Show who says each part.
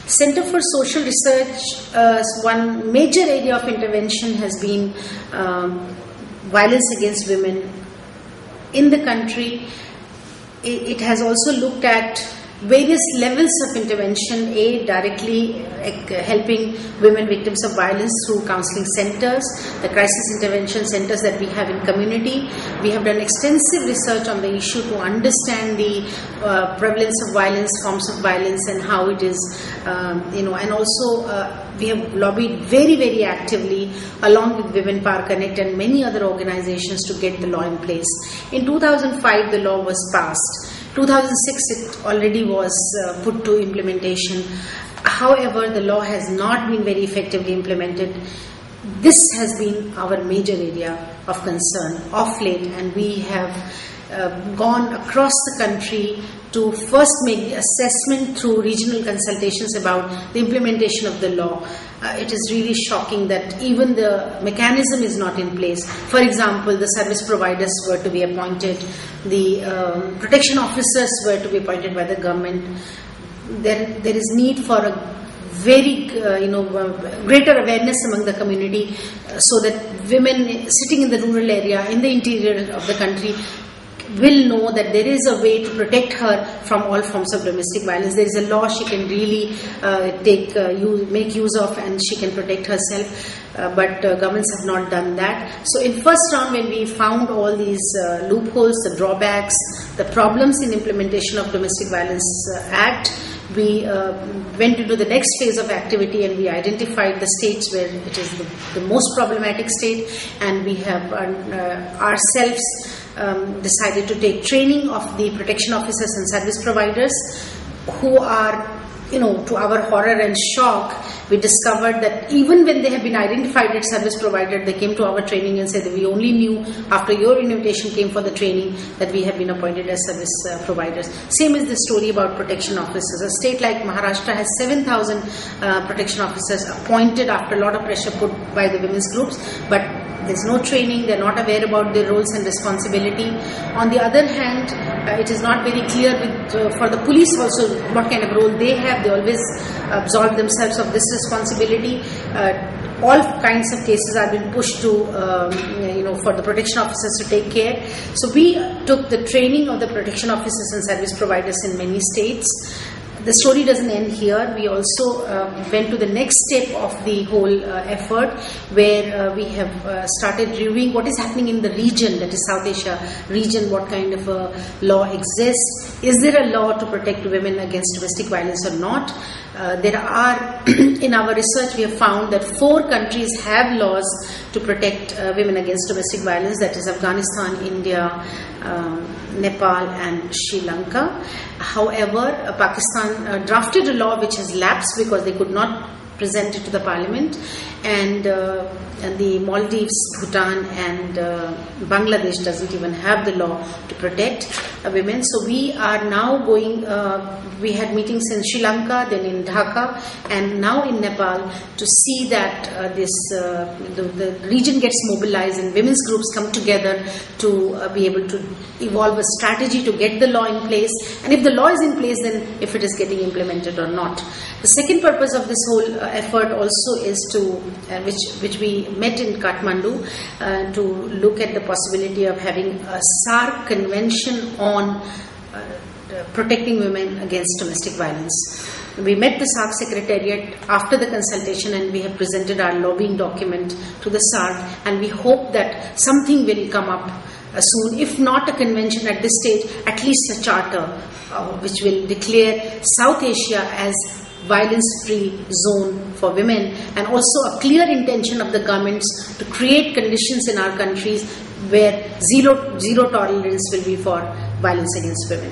Speaker 1: Center for Social Research, one major area of intervention has been violence against women in the country. It has also looked at various levels of intervention, directly helping women victims of violence through counseling centers, the crisis intervention centers that we have in community. We have done extensive research on the issue to understand the prevalence of violence, forms of violence, and how it is, and also we have lobbied very, very actively along with Women Power Connect and many other organizations to get the law in place. In 2005, the law was passed. 2006, it already was put to implementation. However, the law has not been very effectively implemented. This has been our major area of concern of late, and we have gone across the country to first make the assessment through regional consultations about the implementation of the law. It is really shocking that even the mechanism is not in place. For example, the service providers were to be appointed, the protection officers were to be appointed by the government. There is need for a very greater awareness among the community so that women sitting in the rural area, in the interior of the country, will know that there is a way to protect her from all forms of domestic violence. There is a law she can really make use of, and she can protect herself. But governments have not done that. So in first round, when we found all these loopholes, the drawbacks, the problems in implementation of Domestic Violence Act, we went into the next phase of activity, and we identified the states where it is the most problematic state, and we have ourselves decided to take training of the protection officers and service providers who are, to our horror and shock, we discovered that even when they have been identified as service provider, they came to our training and said that we only knew after your invitation came for the training that we have been appointed as service providers. Same is the story about protection officers. A state like Maharashtra has 7,000 protection officers appointed after a lot of pressure put by the women's groups, but there's no training, they're not aware about their roles and responsibility. On the other hand, it is not very clear for the police also what kind of role they have. They always absolve themselves of this responsibility. All kinds of cases are being pushed to, for the protection officers to take care. So we took the training of the protection officers and service providers in many states. The story doesn't end here. We also went to the next step of the whole effort, where we have started reviewing what is happening in the region, that is South Asia region, what kind of a law exists. Is there a law to protect women against domestic violence or not? There are, in our research, we have found that 4 countries have laws to protect women against domestic violence, that is Afghanistan, India, Nepal and Sri Lanka. However, Pakistan drafted a law which has lapsed because they could not present it to the parliament, and the Maldives, Bhutan and Bangladesh doesn't even have the law to protect women. So we are now going, we had meetings in Sri Lanka, then in Dhaka, and now in Nepal to see that the region gets mobilized and women's groups come together to be able to evolve a strategy to get the law in place, and if the law is in place, then if it is getting implemented or not. The second purpose of this whole effort also is to, which we met in Kathmandu, to look at the possibility of having a SARC convention on protecting women against domestic violence. We met the SARC Secretariat after the consultation, and we have presented our lobbying document to the SARC, and we hope that something will come up soon, if not a convention at this stage, at least a charter which will declare South Asia as violence-free zone for women, and also a clear intention of the governments to create conditions in our countries where zero tolerance will be for violence against women.